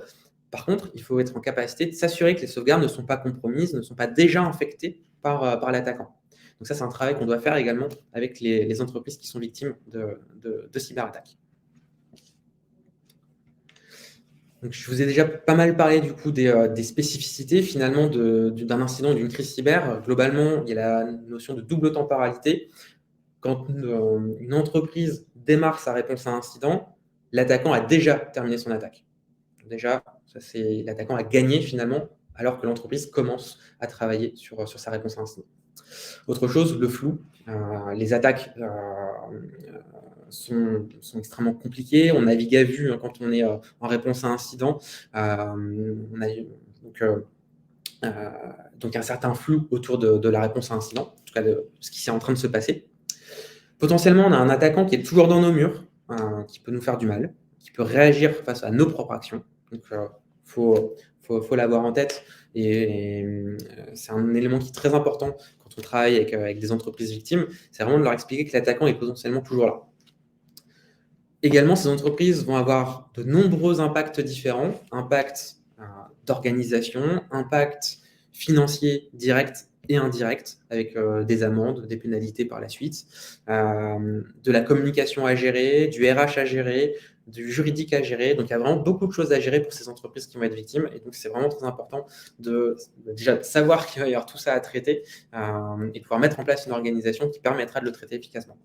Par contre, il faut être en capacité de s'assurer que les sauvegardes ne sont pas compromises, ne sont pas déjà infectées par l'attaquant. Donc ça, c'est un travail qu'on doit faire également avec les entreprises qui sont victimes de cyberattaques. Donc, je vous ai déjà pas mal parlé du coup des spécificités finalement d'un incident, d'une crise cyber. Globalement, il y a la notion de double temporalité. Quand une entreprise démarre sa réponse à un incident, l'attaquant a déjà terminé son attaque. Déjà, l'attaquant a gagné finalement, alors que l'entreprise commence à travailler sur sa réponse à incident. Autre chose, le flou. Les attaques sont extrêmement compliquées. On navigue à vue quand on est en réponse à incident. Donc, un certain flou autour de la réponse à incident, en tout cas de ce qui est en train de se passer. Potentiellement, on a un attaquant qui est toujours dans nos murs, qui peut nous faire du mal, qui peut réagir face à nos propres actions. Donc, faut l'avoir en tête et c'est un élément qui est très important quand on travaille avec des entreprises victimes, c'est vraiment de leur expliquer que l'attaquant est potentiellement toujours là. Également, ces entreprises vont avoir de nombreux impacts différents, impacts d'organisation, impacts financiers directs et indirects, avec des amendes, des pénalités par la suite, de la communication à gérer, du RH à gérer, du juridique à gérer. Donc, il y a vraiment beaucoup de choses à gérer pour ces entreprises qui vont être victimes. Et donc, c'est vraiment très important de déjà savoir qu'il va y avoir tout ça à traiter et pouvoir mettre en place une organisation qui permettra de le traiter efficacement.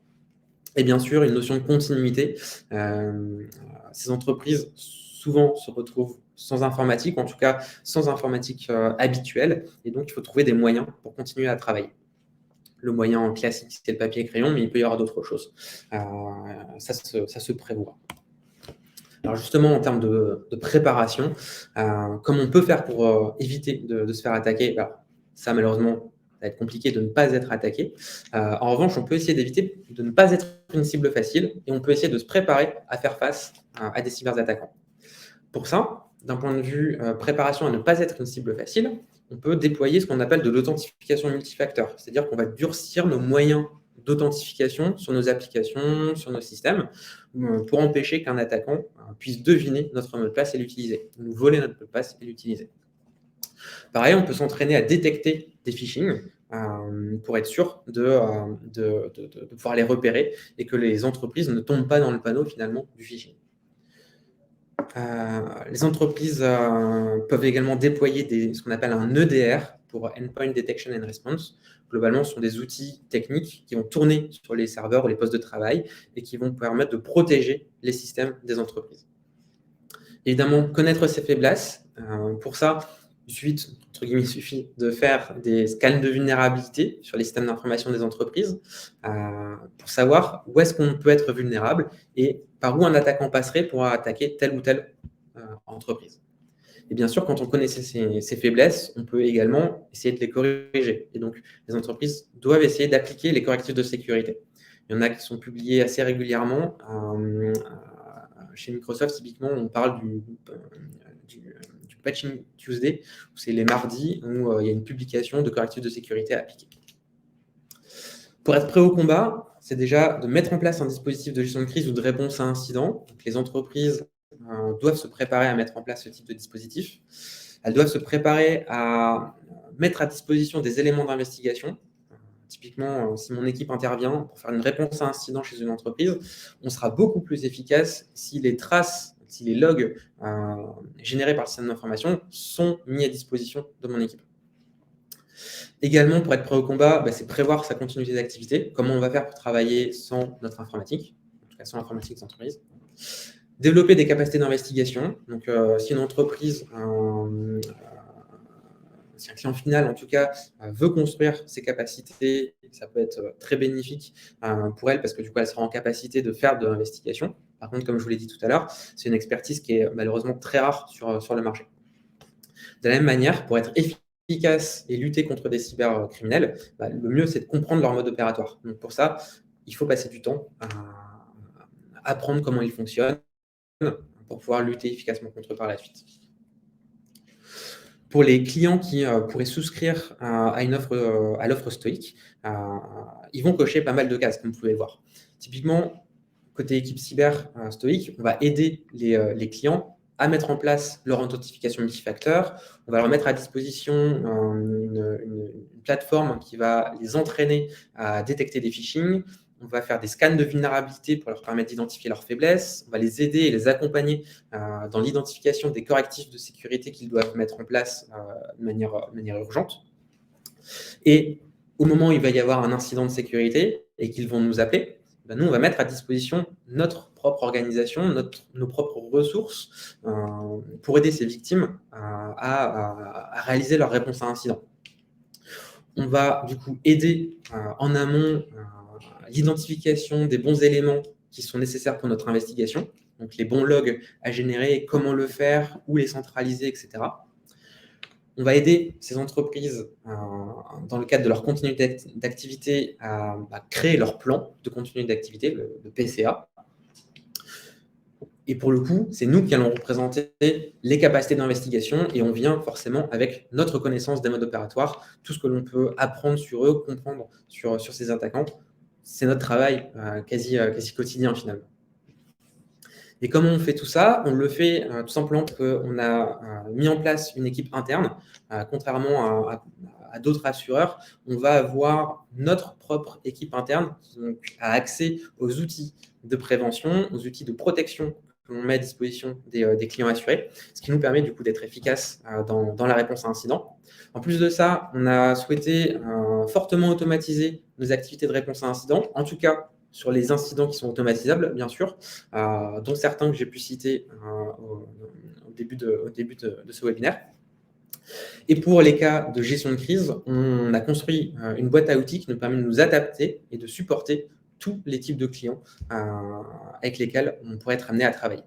Et bien sûr, une notion de continuité. Ces entreprises, souvent, se retrouvent sans informatique, en tout cas sans informatique habituelle. Et donc, il faut trouver des moyens pour continuer à travailler. Le moyen classique, c'est le papier et crayon, mais il peut y avoir d'autres choses. Ça se prévoit. Alors justement, en termes de préparation, comment on peut faire pour éviter de se faire attaquer? Alors, ça, malheureusement, ça va être compliqué de ne pas être attaqué. En revanche, on peut essayer d'éviter de ne pas être une cible facile et on peut essayer de se préparer à faire face à des cyberattaquants. Pour ça, d'un point de vue préparation à ne pas être une cible facile, on peut déployer ce qu'on appelle de l'authentification multifacteur. C'est-à-dire qu'on va durcir nos moyens d'authentification sur nos applications, sur nos systèmes, pour empêcher qu'un attaquant puisse deviner notre mot de passe et l'utiliser, nous voler notre mot de passe et l'utiliser. Pareil, on peut s'entraîner à détecter des phishing pour être sûr de pouvoir les repérer et que les entreprises ne tombent pas dans le panneau finalement du phishing. Les entreprises peuvent également déployer ce qu'on appelle un EDR pour Endpoint Detection and Response. Globalement, ce sont des outils techniques qui vont tourner sur les serveurs ou les postes de travail et qui vont permettre de protéger les systèmes des entreprises. Évidemment, connaître ses faiblesses. Pour ça, il suffit de faire des scans de vulnérabilité sur les systèmes d'information des entreprises pour savoir où est-ce qu'on peut être vulnérable et par où un attaquant passerait pour attaquer telle ou telle entreprise. Et bien sûr, quand on connaît ces faiblesses, on peut également essayer de les corriger. Et donc, les entreprises doivent essayer d'appliquer les correctifs de sécurité. Il y en a qui sont publiés assez régulièrement. Chez Microsoft, typiquement, on parle du Patching Tuesday, où c'est les mardis où il y a une publication de correctifs de sécurité à appliquer. Pour être prêt au combat, c'est déjà de mettre en place un dispositif de gestion de crise ou de réponse à incident. Donc, les entreprises doivent se préparer à mettre en place ce type de dispositif. Elles doivent se préparer à mettre à disposition des éléments d'investigation. Typiquement, si mon équipe intervient pour faire une réponse à incident chez une entreprise, on sera beaucoup plus efficace si les traces, si les logs générés par le système d'information sont mis à disposition de mon équipe. Également, pour être prêt au combat, c'est prévoir sa continuité d'activité. Comment on va faire pour travailler sans notre informatique, en tout cas sans l'informatique des entreprises. Développer des capacités d'investigation. Donc, si une entreprise, si un client final, en tout cas, veut construire ses capacités, ça peut être très bénéfique pour elle parce que du coup, elle sera en capacité de faire de l'investigation. Par contre, comme je vous l'ai dit tout à l'heure, c'est une expertise qui est malheureusement très rare sur le marché. De la même manière, pour être efficace et lutter contre des cybercriminels, le mieux, c'est de comprendre leur mode opératoire. Donc, pour ça, il faut passer du temps à apprendre comment ils fonctionnent pour pouvoir lutter efficacement contre eux par la suite. Pour les clients qui pourraient souscrire à l'offre Stoic, ils vont cocher pas mal de cases, comme vous pouvez le voir. Typiquement, côté équipe cyber Stoic, on va aider les clients à mettre en place leur authentification multifacteur. On va leur mettre à disposition une plateforme qui va les entraîner à détecter des phishing. On va faire des scans de vulnérabilité pour leur permettre d'identifier leurs faiblesses. On va les aider et les accompagner dans l'identification des correctifs de sécurité qu'ils doivent mettre en place de manière urgente. Et au moment où il va y avoir un incident de sécurité et qu'ils vont nous appeler, nous, on va mettre à disposition notre propre organisation, nos propres ressources pour aider ces victimes à réaliser leur réponse à incident. On va du coup aider en amont l'identification des bons éléments qui sont nécessaires pour notre investigation, donc les bons logs à générer, comment le faire, où les centraliser, etc. On va aider ces entreprises, dans le cadre de leur continuité d'activité, à créer leur plan de continuité d'activité, le PCA. Et pour le coup, c'est nous qui allons représenter les capacités d'investigation et on vient forcément avec notre connaissance des modes opératoires, tout ce que l'on peut apprendre sur eux, comprendre sur ces attaquants. C'est notre travail quasi quotidien finalement. Et comment on fait tout ça? On le fait tout simplement parce qu'on a mis en place une équipe interne. Contrairement à d'autres assureurs, on va avoir notre propre équipe interne qui donc, a accès aux outils de prévention, aux outils de protection que l'on met à disposition des clients assurés, ce qui nous permet du coup d'être efficace dans la réponse à incident. En plus de ça, on a souhaité fortement automatiser nos activités de réponse à incident, en tout cas sur les incidents qui sont automatisables, bien sûr, dont certains que j'ai pu citer au début de ce webinaire. Et pour les cas de gestion de crise, on a construit une boîte à outils qui nous permet de nous adapter et de supporter tous les types de clients avec lesquels on pourrait être amené à travailler.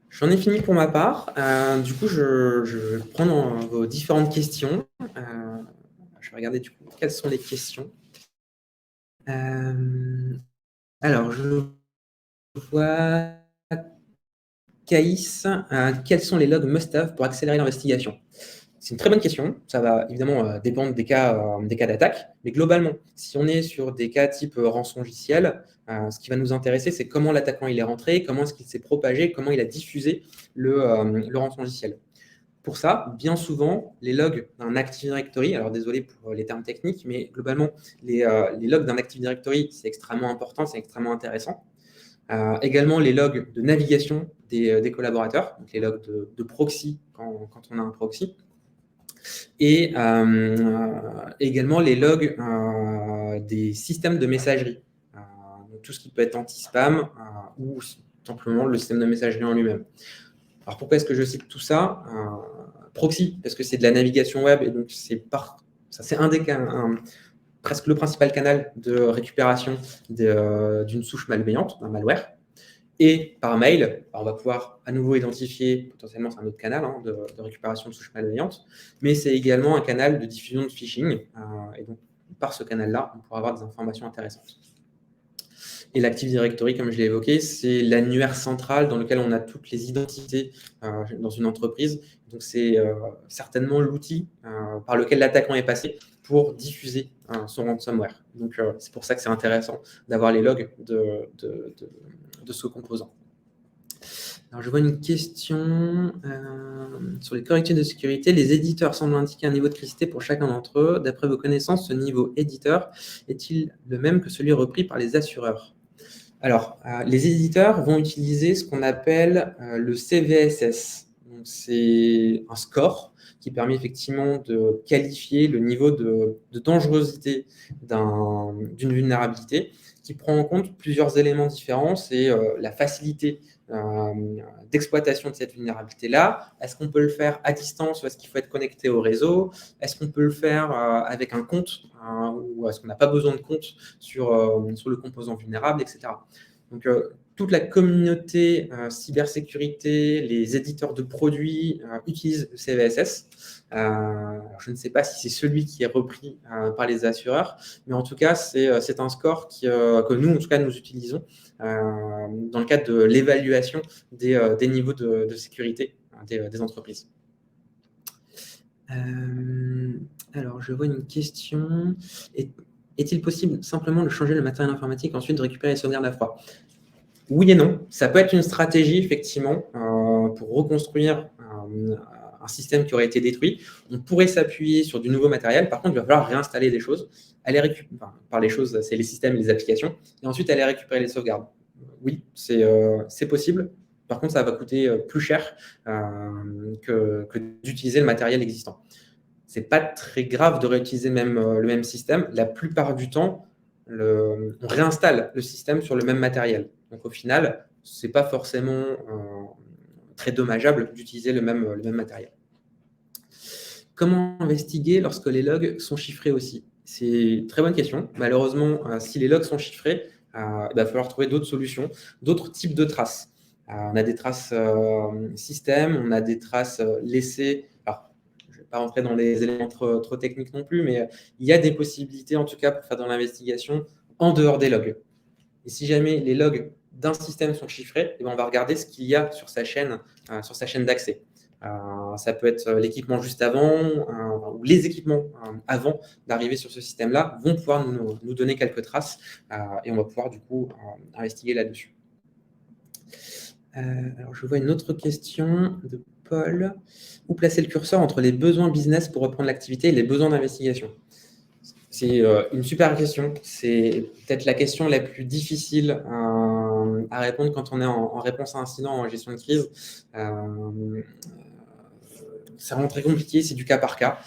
J'en ai fini pour ma part. Du coup, je vais prendre vos différentes questions. Je vais regarder du coup quelles sont les questions. Alors, je vois Caïs, quels sont les logs must-have pour accélérer l'investigation? C'est une très bonne question. Ça va évidemment dépendre des cas d'attaque. Mais globalement, si on est sur des cas type rançongiciel, ce qui va nous intéresser, c'est comment l'attaquant il est rentré, comment est-ce qu'il s'est propagé, comment il a diffusé le rançongiciel. Pour ça, bien souvent, les logs d'un Active Directory, alors désolé pour les termes techniques, mais globalement, les logs d'un Active Directory, c'est extrêmement important, c'est extrêmement intéressant. Également les logs de navigation des collaborateurs, donc les logs de proxy quand on a un proxy. Et également les logs des systèmes de messagerie, donc tout ce qui peut être anti-spam ou simplement le système de messagerie en lui-même. Alors pourquoi est-ce que je cite tout ça? Proxy, parce que c'est de la navigation web et donc c'est presque le principal canal de récupération d'une souche malveillante, d'un malware. Et par mail, on va pouvoir à nouveau identifier, potentiellement c'est un autre canal de récupération de souches malveillantes, mais c'est également un canal de diffusion de phishing. Et donc par ce canal-là, on pourra avoir des informations intéressantes. Et l'Active Directory, comme je l'ai évoqué, c'est l'annuaire central dans lequel on a toutes les identités dans une entreprise. Donc, c'est certainement l'outil par lequel l'attaquant est passé pour diffuser son ransomware. Donc, c'est pour ça que c'est intéressant d'avoir les logs de ce composant. Alors, je vois une question sur les correctifs de sécurité. Les éditeurs semblent indiquer un niveau de criticité pour chacun d'entre eux. D'après vos connaissances, ce niveau éditeur est-il le même que celui repris par les assureurs? Alors, les éditeurs vont utiliser ce qu'on appelle le CVSS. C'est un score qui permet effectivement de qualifier le niveau de dangerosité d'une vulnérabilité, qui prend en compte plusieurs éléments différents. C'est la facilité d'exploitation de cette vulnérabilité-là. Est-ce qu'on peut le faire à distance ou est-ce qu'il faut être connecté au réseau? Est-ce qu'on peut le faire avec un compte ou est-ce qu'on n'a pas besoin de compte sur le composant vulnérable, etc. Donc, toute la communauté cybersécurité, les éditeurs de produits utilisent le CVSS. Je ne sais pas si c'est celui qui est repris par les assureurs, mais en tout cas, c'est un score que nous, en tout cas, nous utilisons dans le cadre de l'évaluation des niveaux de sécurité des entreprises. Alors, je vois une question. Est-il possible simplement de changer le matériel informatique, ensuite de récupérer les sauvegardes à froid? Oui et non. Ça peut être une stratégie, effectivement, pour reconstruire un système qui aurait été détruit. On pourrait s'appuyer sur du nouveau matériel. Par contre, il va falloir réinstaller des choses. Par les choses, c'est les systèmes et les applications. Et ensuite, aller récupérer les sauvegardes. Oui, c'est possible. Par contre, ça va coûter plus cher que d'utiliser le matériel existant. C'est pas très grave de réutiliser le même système. La plupart du temps, on réinstalle le système sur le même matériel. Donc au final, c'est pas forcément très dommageable d'utiliser le même matériel. Comment investiguer lorsque les logs sont chiffrés aussi? C'est une très bonne question. Malheureusement, si les logs sont chiffrés, il va falloir trouver d'autres solutions, d'autres types de traces. On a des traces système, on a des traces laissées. Alors, je ne vais pas rentrer dans les éléments trop techniques non plus, mais il y a des possibilités, en tout cas, pour faire de l'investigation en dehors des logs. Et si jamais les logs d'un système sont chiffrés, et ben, on va regarder ce qu'il y a sur sa chaîne d'accès. Ça peut être l'équipement juste avant, ou les équipements avant d'arriver sur ce système-là vont pouvoir nous donner quelques traces, et on va pouvoir du coup investiguer là-dessus. Alors, je vois une autre question de Paul. Où placer le curseur entre les besoins business pour reprendre l'activité et les besoins d'investigation? C'est une super question. C'est peut-être la question la plus difficile à répondre quand on est en réponse à incident, en gestion de crise. C'est vraiment très compliqué, c'est du cas par cas.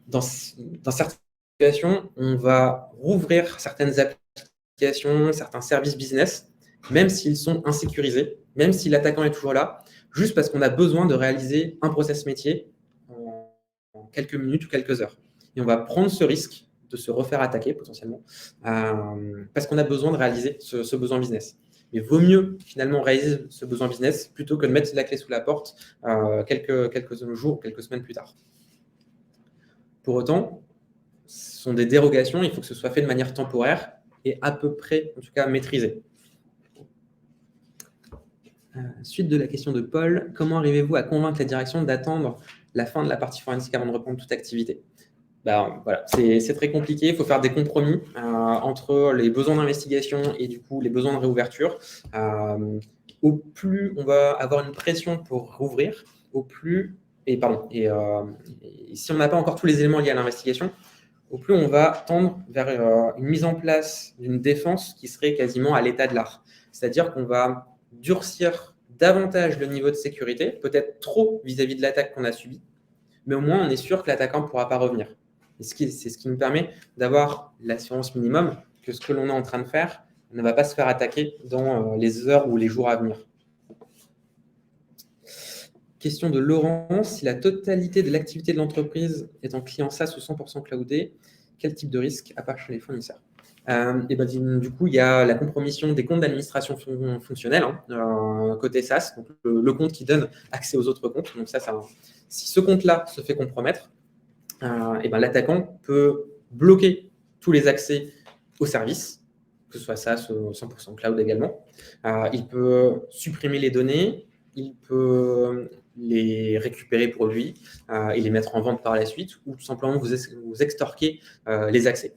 Dans certaines situations, on va rouvrir certaines applications, certains services business, même s'ils sont insécurisés, même si l'attaquant est toujours là, juste parce qu'on a besoin de réaliser un process métier en quelques minutes ou quelques heures. Et on va prendre ce risque de se refaire attaquer potentiellement parce qu'on a besoin de réaliser ce besoin business. Mais vaut mieux finalement réaliser ce besoin business plutôt que de mettre la clé sous la porte quelques jours, quelques semaines plus tard. Pour autant, ce sont des dérogations, il faut que ce soit fait de manière temporaire et à peu près, en tout cas, maîtrisé. Suite de la question de Paul, comment arrivez-vous à convaincre la direction d'attendre la fin de la partie forensique avant de reprendre toute activité? Voilà, c'est très compliqué, il faut faire des compromis entre les besoins d'investigation et du coup les besoins de réouverture. Au plus on va avoir une pression pour rouvrir, et si on n'a pas encore tous les éléments liés à l'investigation, au plus on va tendre vers une mise en place d'une défense qui serait quasiment à l'état de l'art. C'est-à-dire qu'on va durcir davantage le niveau de sécurité, peut-être trop vis-à-vis de l'attaque qu'on a subie, mais au moins on est sûr que l'attaquant ne pourra pas revenir. C'est ce qui nous permet d'avoir l'assurance minimum que ce que l'on est en train de faire ne va pas se faire attaquer dans les heures ou les jours à venir. Question de Laurent, si la totalité de l'activité de l'entreprise est en client SaaS ou 100% cloudé, quel type de risque à part chez les fournisseurs? Du coup, il y a la compromission des comptes d'administration fonctionnelle côté SaaS, donc le compte qui donne accès aux autres comptes. Donc si ce compte-là se fait compromettre, l'attaquant peut bloquer tous les accès au service, que ce soit SaaS ou 100% cloud également. Il peut supprimer les données, il peut les récupérer pour lui et les mettre en vente par la suite, ou tout simplement vous extorquer les accès.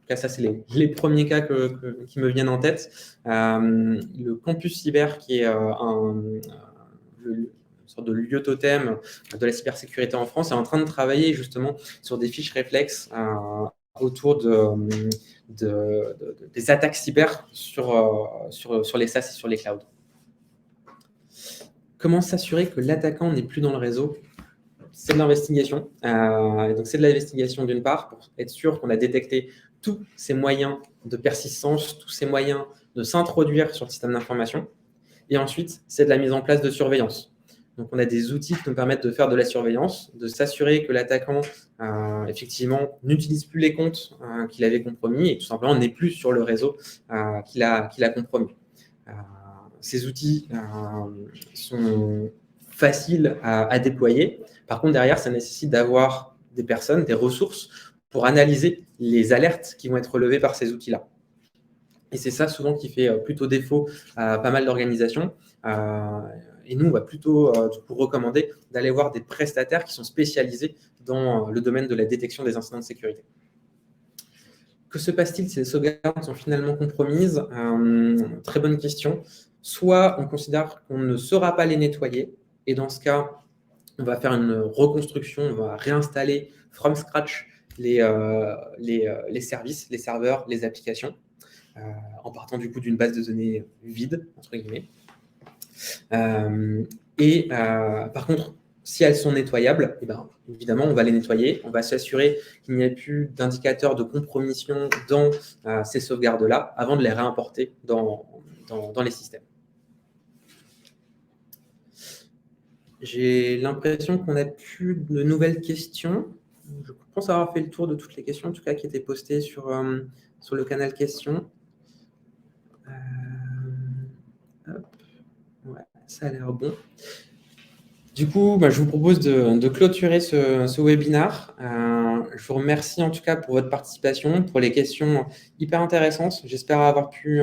Là, ça, c'est les premiers cas qui me viennent en tête. Le campus cyber, qui est une sorte de lieu totem de la cybersécurité en France, est en train de travailler justement sur des fiches réflexes autour des attaques cyber sur les SaaS et sur les clouds. Comment s'assurer que l'attaquant n'est plus dans le réseau? C'est de l'investigation. Donc, c'est de l'investigation d'une part pour être sûr qu'on a détecté tous ces moyens de persistance, tous ces moyens de s'introduire sur le système d'information. Et ensuite, c'est de la mise en place de surveillance. Donc, on a des outils qui nous permettent de faire de la surveillance, de s'assurer que l'attaquant, effectivement, n'utilise plus les comptes qu'il avait compromis et tout simplement n'est plus sur le réseau qu'il a compromis. Ces outils sont faciles à déployer. Par contre, derrière, ça nécessite d'avoir des personnes, des ressources pour analyser les alertes qui vont être relevées par ces outils-là. Et c'est ça souvent qui fait plutôt défaut à pas mal d'organisations. Et nous, on va plutôt du coup, recommander d'aller voir des prestataires qui sont spécialisés dans le domaine de la détection des incidents de sécurité. Que se passe-t-il si les sauvegardes sont finalement compromises? Très bonne question. Soit on considère qu'on ne saura pas les nettoyer, et dans ce cas, on va faire une reconstruction, on va réinstaller from scratch les services, les serveurs, les applications, en partant du coup d'une base de données vide, entre guillemets. Par contre, si elles sont nettoyables, évidemment, on va les nettoyer. On va s'assurer qu'il n'y ait plus d'indicateurs de compromission dans ces sauvegardes-là avant de les réimporter dans les systèmes. J'ai l'impression qu'on n'a plus de nouvelles questions. Je pense avoir fait le tour de toutes les questions, en tout cas, qui étaient postées sur le canal questions. Ouais, ça a l'air bon. Du coup, je vous propose de clôturer ce webinaire. Je vous remercie en tout cas pour votre participation, pour les questions hyper intéressantes. J'espère avoir pu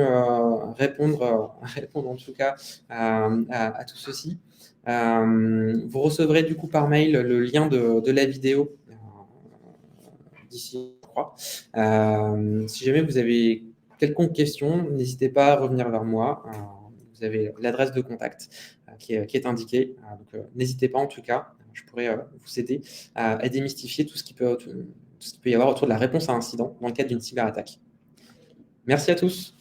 répondre en tout cas à tout ceci. Vous recevrez du coup par mail le lien de la vidéo d'ici, je crois. Si jamais vous avez quelconque question, n'hésitez pas à revenir vers moi. Vous avez l'adresse de contact qui est indiquée. Donc, n'hésitez pas en tout cas. Je pourrais vous aider à démystifier tout ce qui peut y avoir autour de la réponse à incident dans le cadre d'une cyberattaque. Merci à tous.